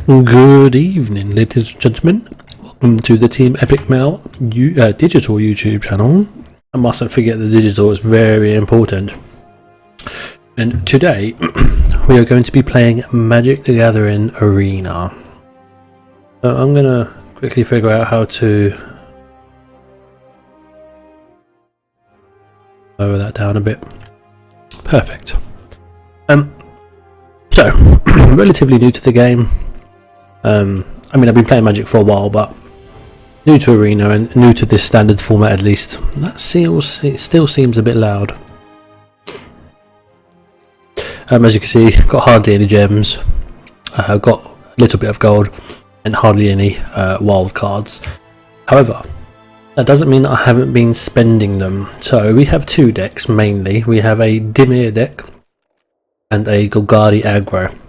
Good evening, ladies and gentlemen. Welcome to the Team Epic Mail digital YouTube channel. I mustn't forget the digital is very important. And today we are going to be playing Magic the Gathering Arena. So I'm going to quickly figure out how to lower that down a bit. Perfect. So, relatively new to the game. I mean, I've been playing Magic for a while, but new to Arena and new to this standard format at least. That still seems a bit loud. As you can see, got hardly any gems. Got a little bit of gold and hardly any wild cards. However, that doesn't mean that I haven't been spending them. So we have two decks mainly. We have a Dimir deck and a Golgari aggro.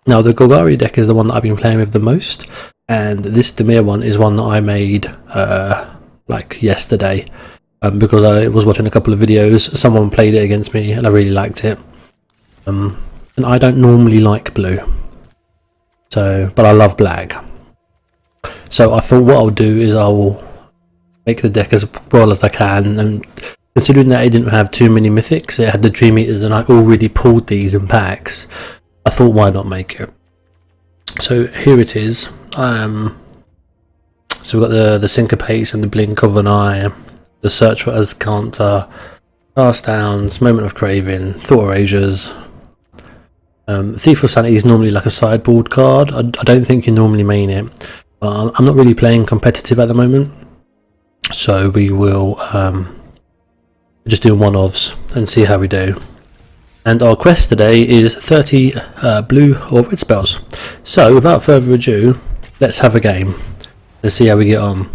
Now the Golgari deck is the one that I've been playing with the most, and this Dimir one is one that I made like yesterday because I was watching a couple of videos. Someone played it against me and I really liked it. And I don't normally like blue, but I love black. So I thought what I'll do is I'll make the deck as well as I can, and considering that it didn't have too many mythics, it had the Dream Eaters and I already pulled these in packs, I thought why not make it. So here it is. So we've got the Syncopates and the Blink of an Eye, the Search for Azcanta, Cast Downs, Moment of Craving, Thought Erasures. Thief of Sanity is normally like a sideboard card. I don't think you normally main it. I'm not really playing competitive at the moment, so we will just do one-offs and see how we do. And our quest today is 30 blue or red spells. So without further ado, let's have a game and see how we get on.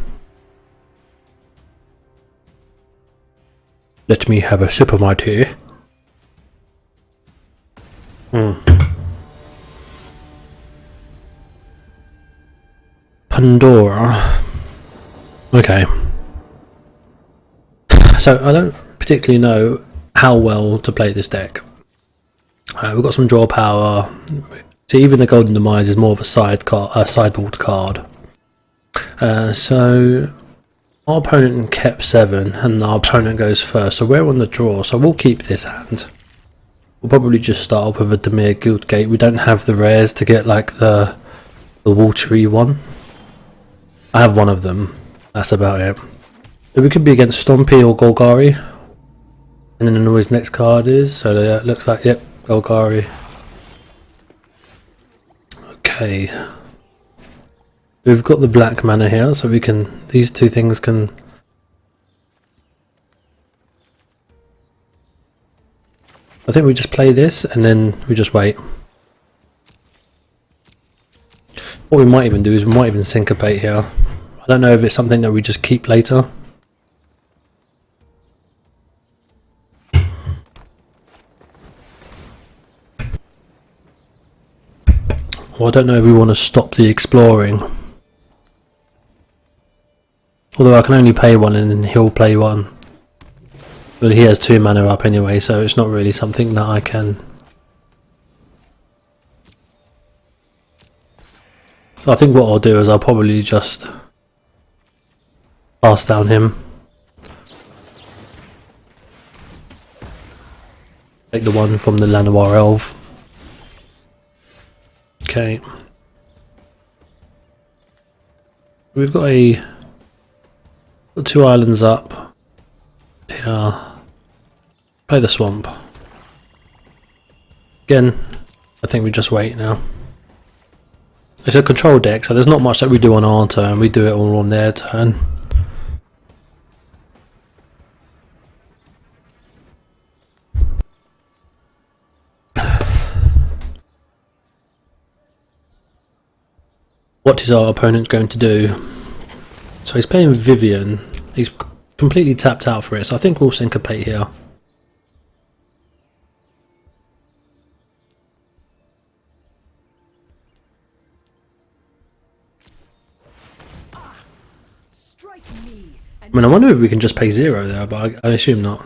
Let me have a sip of my tea. Pandora. Okay. So I don't particularly know how well to play this deck. We've got some draw power. So even the Golden Demise is more of a sideboard card. So our opponent kept 7 and our opponent goes first, so we're on the draw, so we'll keep this hand. We'll probably just start off with a Dimir Guildgate. We don't have the rares to get like the watery one. I have one of them, that's about it. So we could be against Stompy or Golgari. And then his next card is, so it looks like, yep, Golgari. Okay. We've got the black mana here, so we can, these two things can... I think we just play this and then we just wait. What we might even do is we might even Syncopate here. I don't know if it's something that we just keep later. Well, I don't know if we want to stop the exploring. Although I can only pay one and then he'll play one. But he has 2 mana up anyway, so it's not really something that I can... So I think what I'll do is I'll probably just pass down him. Take the one from the Llanowar Elf. Okay. We've got got 2 islands up. Yeah. Play the swamp. Again, I think we just wait now. It's a control deck, so there's not much that we do on our turn. We do it all on their turn. What is our opponent going to do? So he's playing Vivian. He's completely tapped out for it, so I think we'll Syncopate here. I mean, I wonder if we can just pay 0 there, but I assume not.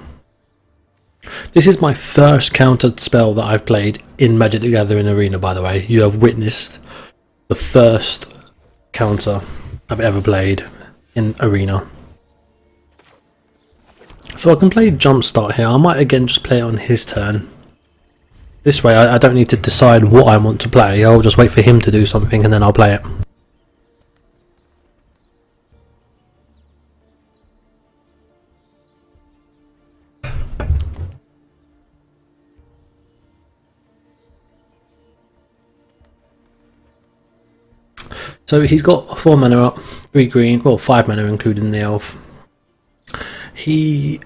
This is my first countered spell that I've played in Magic the Gathering Arena, by the way. You have witnessed the first counter I've ever played in Arena. So I can play Jumpstart here. I might again just play it on his turn. This way I don't need to decide what I want to play. I'll just wait for him to do something and then I'll play it. So he's got 4 mana up, 3 green, well 5 mana including the elf. He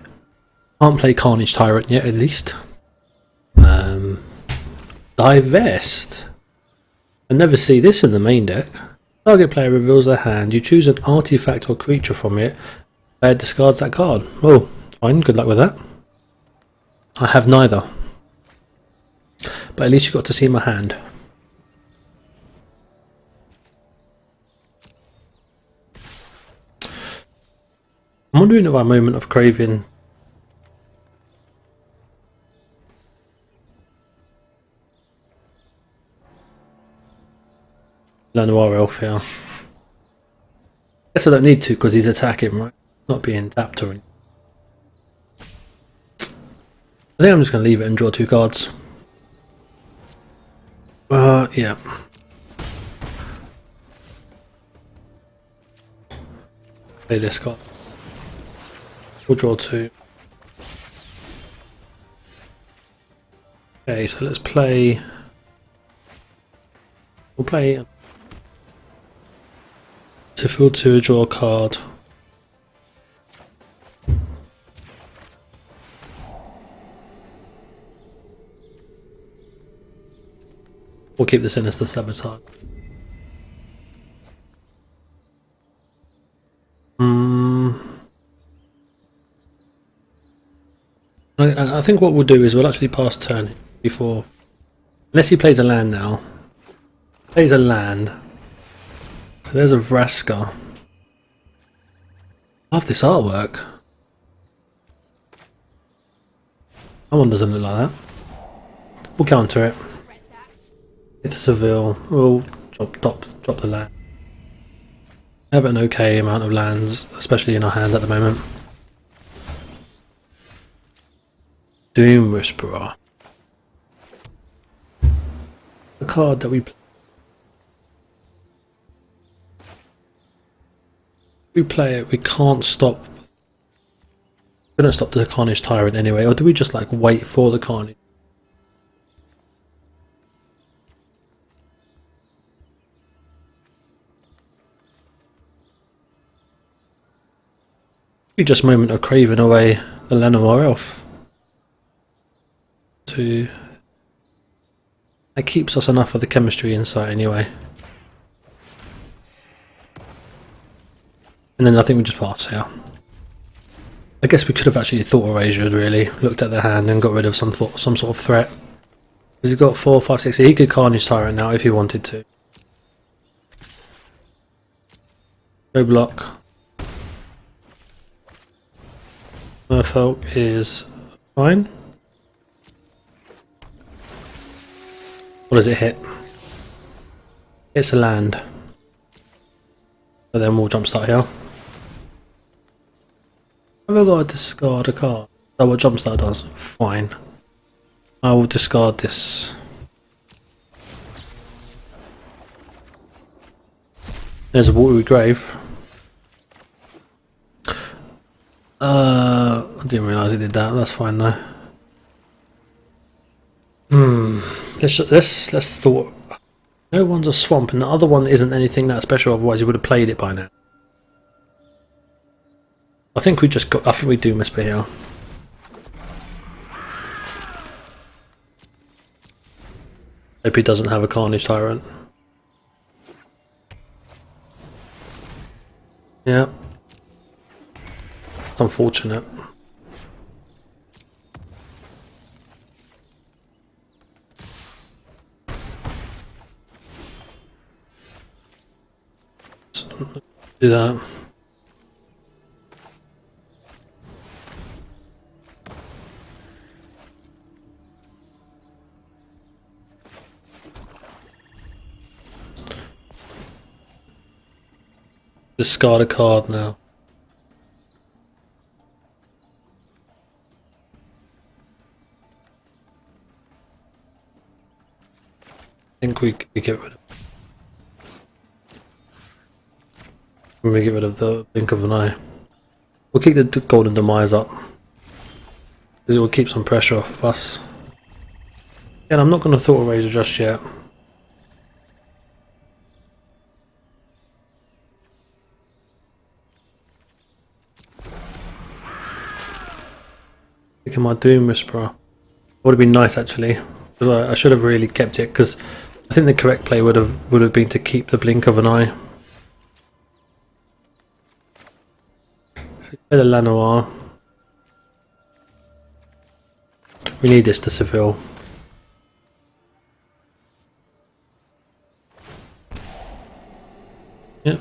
can't play Carnage Tyrant yet, at least. Divest. I never see this in the main deck. Target player reveals their hand. You choose an artifact or creature from it. Player discards that card. Oh, fine. Good luck with that. I have neither. But at least you got to see my hand. I'm wondering if our Moment of Craving Lenoir Elf here. Guess I don't need to because he's attacking, right? Not being tapped or anything. I think I'm just going to leave it and draw 2 cards. Yeah. Play this card. We'll draw 2. Okay, so let's play. We'll play to fill 2, draw a card. We'll keep the Sinister Sabotage. I think what we'll do is we'll actually pass turn before, unless he plays a land now. Plays a land. So there's a Vraska. Love this artwork. That one doesn't look like that. We'll counter it. It's a Seville. We'll drop the land. We have an okay amount of lands, especially in our hand at the moment. Doom Whisperer. The card that we play it, we can't stop. We don't stop the Carnage Tyrant anyway, or do we just like wait for the Carnage? We just Moment of Craving away the Lenoir Elf. That keeps us enough of the chemistry insight anyway. And then I think we just pass here. I guess we could have actually thought erasure, really. Looked at the hand and got rid of some sort of threat. Because he's got 4, 5, 6. He could Carnage Tyrant now if he wanted to. No block. Merfolk is fine. What does it hit? It's a land. So then we'll jumpstart here. Have I got to discard a card? Is that what Jumpstart does? Fine. I will discard this. There's a Watery Grave. I didn't realise it did that. That's fine though. Let's thought. No one's a swamp, and the other one isn't anything that special. Otherwise, he would have played it by now. I think we just got. I think we do Whisper here. Hope he doesn't have a Carnage Tyrant. Yeah. It's unfortunate. Do that. Discard a card now. I think we get rid of. We get rid of the blink of an eye. We'll keep the golden demise up because it will keep some pressure off of us. And I'm not going to thought eraser just yet. Thinking my Doom Whisperer would have been nice actually, because I should have really kept it, because I think the correct play would have been to keep the blink of an eye. So play the Lanoir. We need this to Seville. Yep.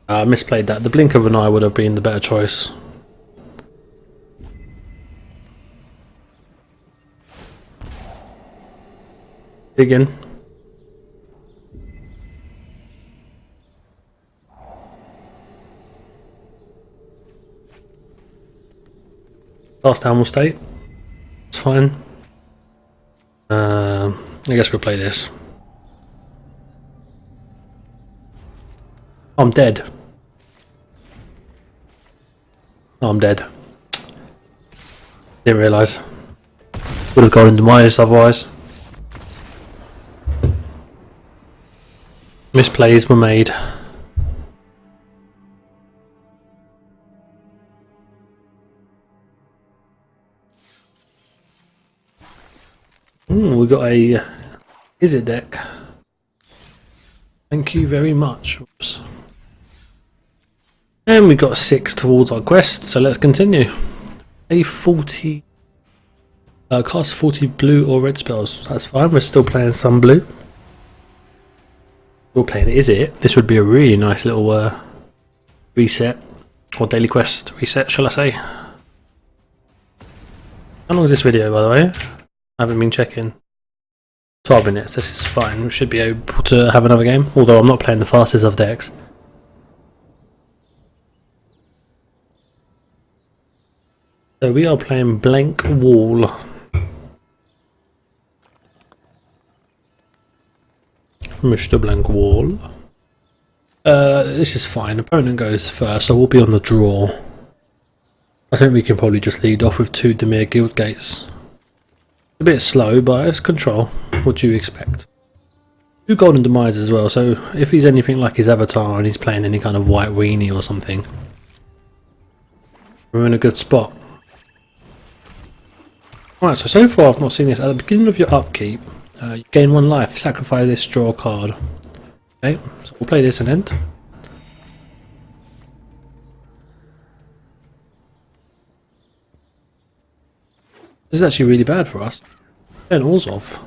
I misplayed that. The blink of an eye would have been the better choice. Dig in. Last down will stay. It's fine. I guess we'll play this. I'm dead. Oh, I'm dead. Didn't realise. Would have gone demise otherwise. Misplays were made. We got a Is It deck. Thank you very much. Oops. And we got 6 towards our quest, so let's continue. A 40 cast 40 blue or red spells. That's fine, we're still playing some blue. We're playing Is It. This would be a really nice little reset, or daily quest reset, shall I say. How long is this video, by the way? I haven't been checking. 12 minutes, this is fine. We should be able to have another game, although I'm not playing the fastest of decks. So we are playing Blank Wall. Mr. Blank Wall. This is fine. Opponent goes first, so we'll be on the draw. I think we can probably just lead off with 2 Dimir Guild Gates. A bit slow, but it's control. What do you expect? 2 Golden Demise as well, so if he's anything like his avatar and he's playing any kind of white weenie or something, we're in a good spot. Right, so far I've not seen this. At the beginning of your upkeep, you gain 1 life, sacrifice this, draw a card. Okay, so we'll play this and end. This is actually really bad for us. And Orzhov.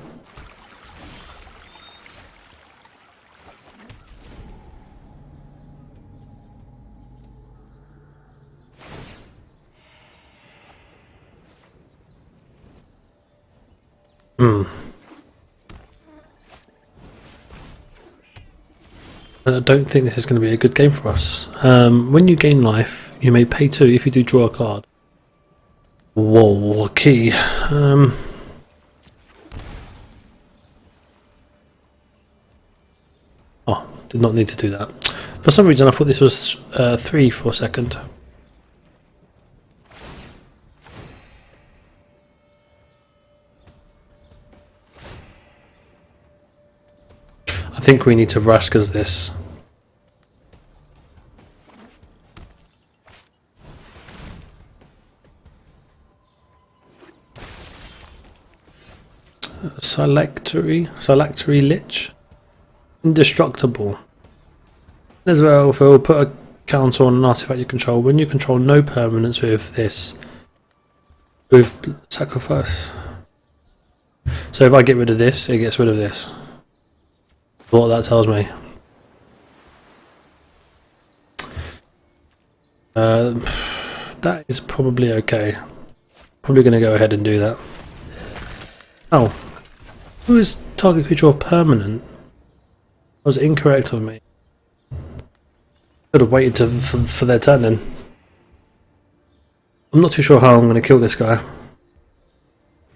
I don't think this is going to be a good game for us. When you gain life, you may pay 2 if you do draw a card. Whoa, key. Oh, did not need to do that. For some reason I thought this was 3 for a second. I think we need to Raskas this. Salactory Lich. Indestructible. As well, if we'll put a counter on an artifact you control, when you control no permanents with this, with sacrifice. So if I get rid of this, it gets rid of this. What that tells me. That is probably okay. Probably going to go ahead and do that. Oh. Who is target creature of permanent? was incorrect of me. Could have waited for their turn then. I'm not too sure how I'm going to kill this guy,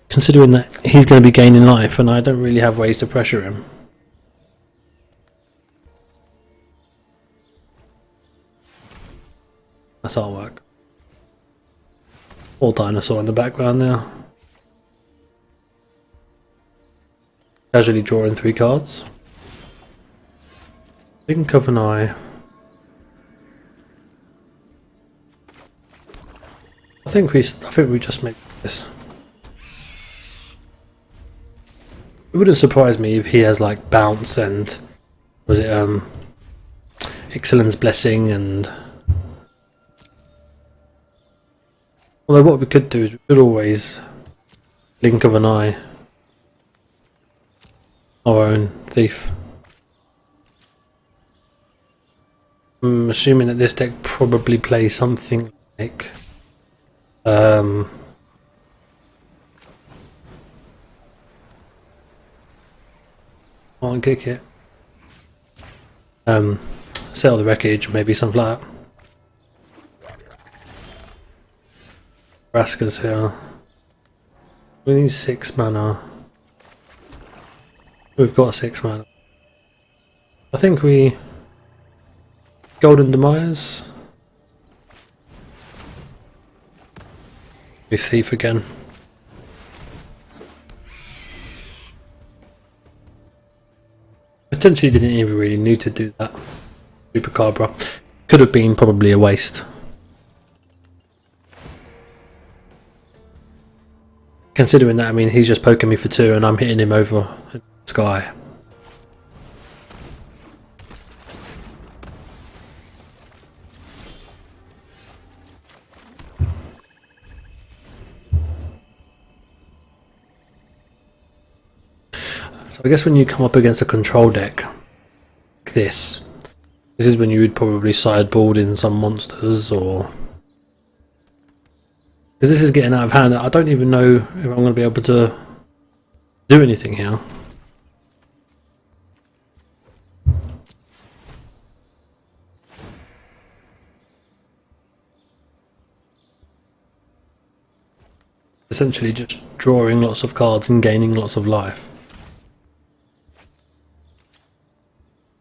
considering that he's going to be gaining life and I don't really have ways to pressure him. That's artwork. All dinosaur in the background now. Casually drawing 3 cards. Blink of an eye. I think we just make this. It wouldn't surprise me if he has like bounce and was it Excellence Blessing and. Although what we could do is we could always blink of an eye our own thief. I'm assuming that this deck probably plays something like I'll kick it. Sell the wreckage, maybe something like that. Raskas here. We need 6 mana. We've got 6 mana. I think we Golden Demise. We thief again. Potentially didn't even really need to do that. Chupacabra. Could have been probably a waste. Considering that, I mean, he's just poking me for 2 and I'm hitting him over the sky. So I guess when you come up against a control deck like this is when you would probably sideboard in some monsters, or because this is getting out of hand. I don't even know if I'm going to be able to do anything here. Essentially just drawing lots of cards and gaining lots of life.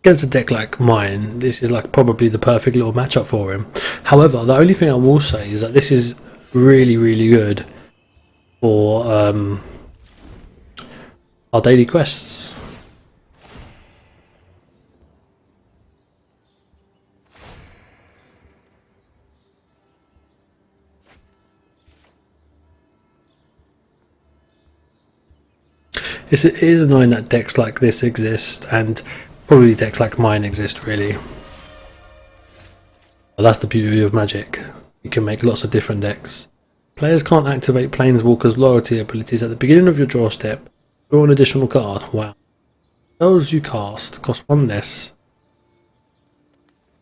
Against a deck like mine, this is like probably the perfect little matchup for him. However, the only thing I will say is that this is really, really good for our daily quests. It is annoying that decks like this exist, and probably decks like mine exist, really. But that's the beauty of Magic. You can make lots of different decks. Players can't activate Planeswalker's loyalty abilities at the beginning of your draw step. Draw an additional card. Wow. Those you cast cost 1 less.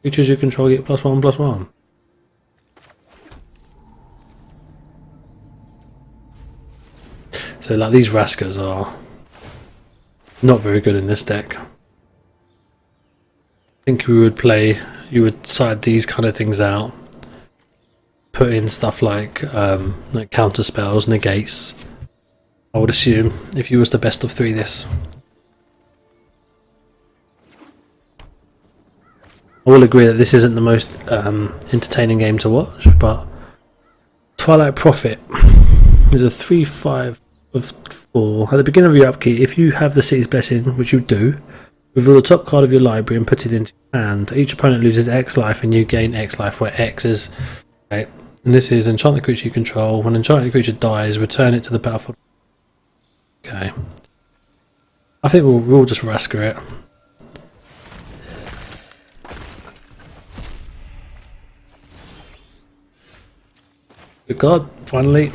Creatures you control get +1/+1. So like these Raskas are not very good in this deck. I think you would side these kind of things out. Put in stuff like counter spells, negates. I would assume if you was the best of 3 this. I will agree that this isn't the most entertaining game to watch, but Twilight Prophet is a 3/5 of 4. At the beginning of your upkeep, if you have the City's Blessing, which you do, reveal the top card of your library and put it into your hand. Each opponent loses X life and you gain X life, where X is... Okay. And this is enchant the creature you control. When an enchanted creature dies, return it to the battlefield. Okay. I think we'll just Rasker it. Good card, finally.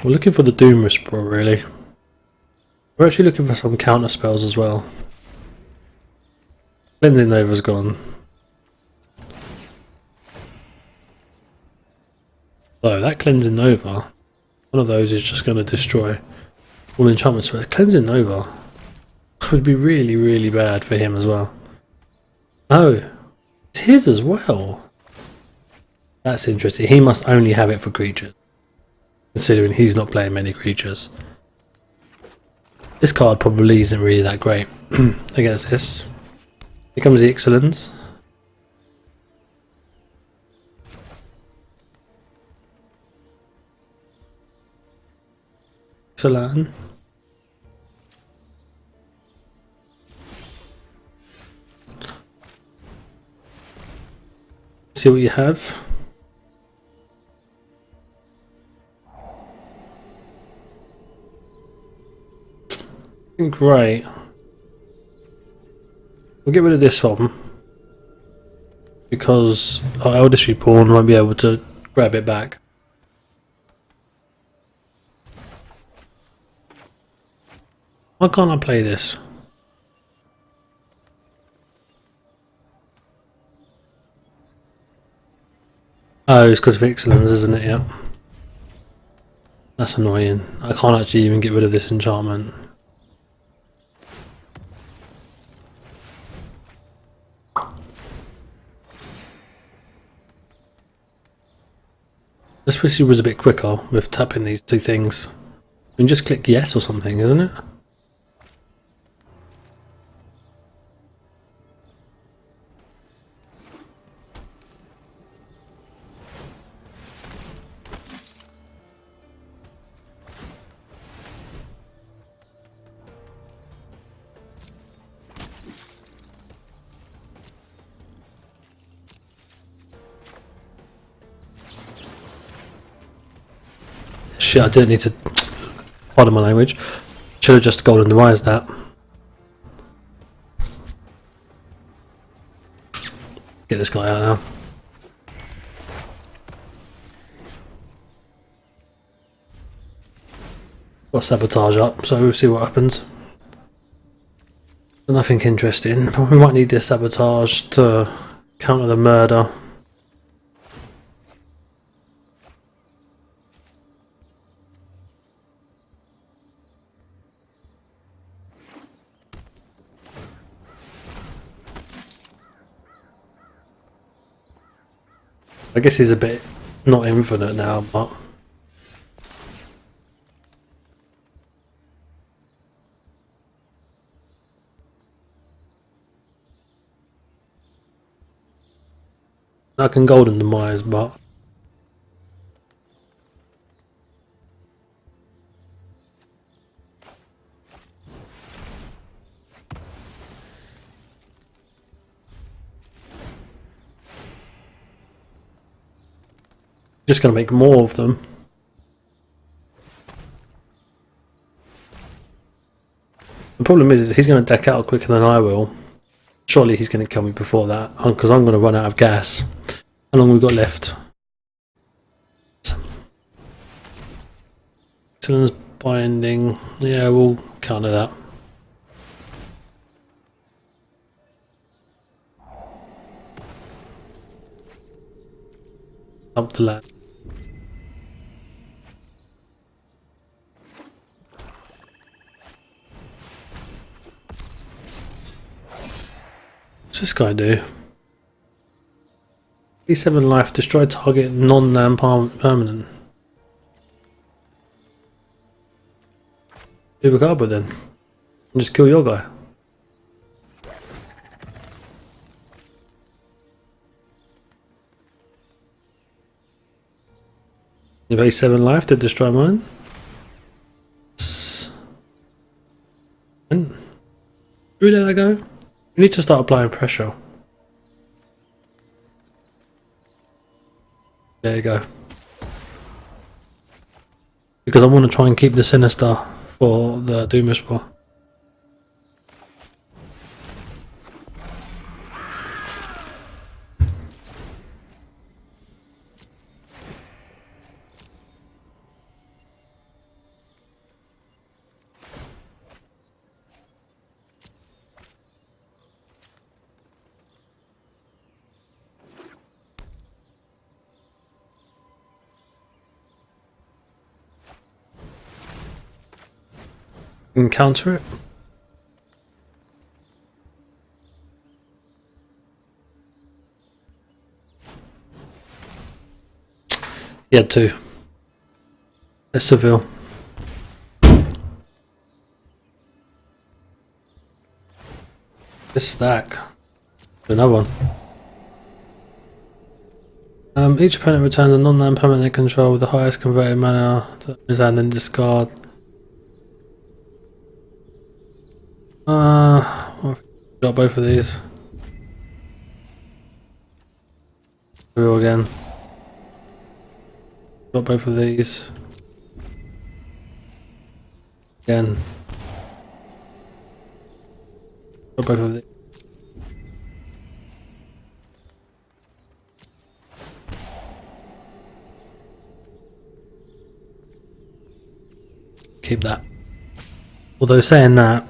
We're looking for the Doom Whisperer, really. We're actually looking for some counter spells as well. Cleansing Nova's gone. So that Cleansing Nova, one of those is just going to destroy all enchantments. But Cleansing Nova would be really, really bad for him as well. Oh, it's his as well. That's interesting. He must only have it for creatures, considering he's not playing many creatures. This card probably isn't really that great against this. Here comes the Excellence. Excellent. See what you have. Great. We'll get rid of this one because our Eldritch Pawn won't be able to grab it back. Why can't I play this? Oh, it's because of Excellence, isn't it? Yep. That's annoying. I can't actually even get rid of this enchantment. This wish was a bit quicker with tapping these two things. You can just click yes or something, isn't it? Shit, I didn't need to. Pardon my language. Should have just golden demised that. Get this guy out now. Got sabotage up, so we'll see what happens. Nothing interesting, but we might need this sabotage to counter the murder. I guess he's a bit not infinite now, but I can golden demise, but just going to make more of them. The problem is he's going to deck out quicker than I will. Surely he's going to kill me before that, because I'm going to run out of gas. How long have we got left? Excellence binding. Yeah, we'll counter that. Up the land. What's this guy do? E7 life, destroy target non-land permanent. Do a card then. And just kill your guy. You have A7 life to destroy mine. And should we let that go? We need to start applying pressure. There you go. Because I want to try and keep the Sinister for the Doom Whisper. Encounter it. He had two. It's Seville. This stack. Another one. Each opponent returns a non-land permanent they control with the highest converted mana to his hand and discard. I've got both of these. Real again. Got both of these. Again. Got both of these. Keep that. Although saying that,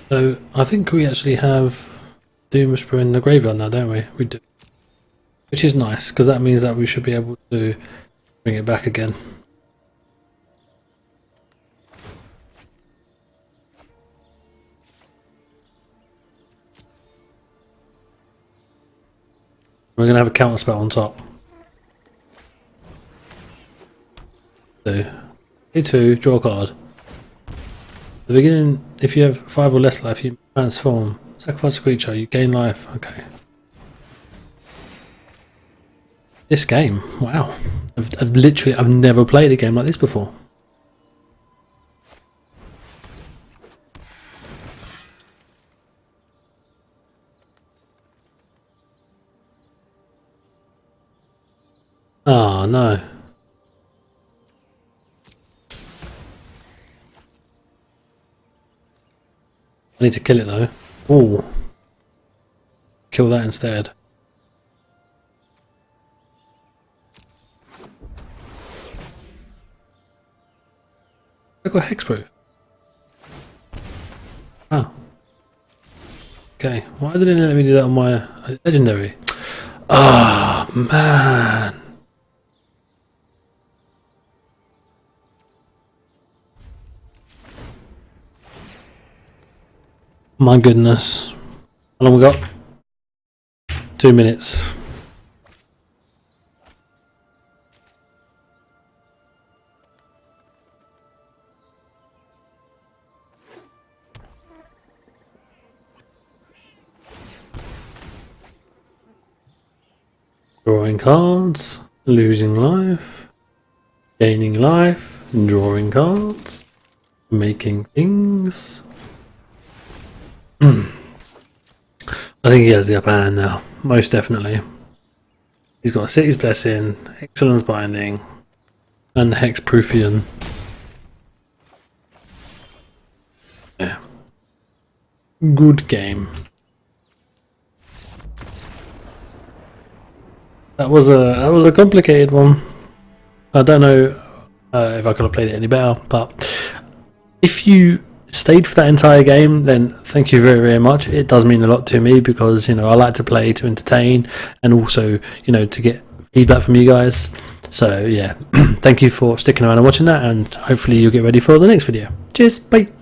so I think we actually have Doom Whisperer in the graveyard now, don't we? We do. Which is nice, because that means that we should be able to bring it back again. We're going to have a counter spell on top. So, A2, draw a card. At the beginning, if you have 5 or less life, you transform. Sacrifice a creature, you gain life. Okay. This game, wow. I've never played a game like this before. Oh no. I need to kill it though. Ooh. Kill that instead. I got hexproof. Oh. Okay. Why didn't it let me do that on my legendary? Ah, oh, man. My goodness. How long we got? 2 minutes. Drawing cards, losing life, gaining life, drawing cards, making things. I think he has the upper hand now, most definitely. He's got a City's Blessing, Excellence Binding, and Hexproofian. Yeah. Good game. That was a complicated one. I don't know if I could have played it any better, but if you stayed for that entire game, then thank you very, very much. It does mean a lot to me because, you know, I like to play to entertain and also, you know, to get feedback from you guys. So yeah, thank you for sticking around and watching that, and hopefully you'll get ready for the next video. Cheers, bye.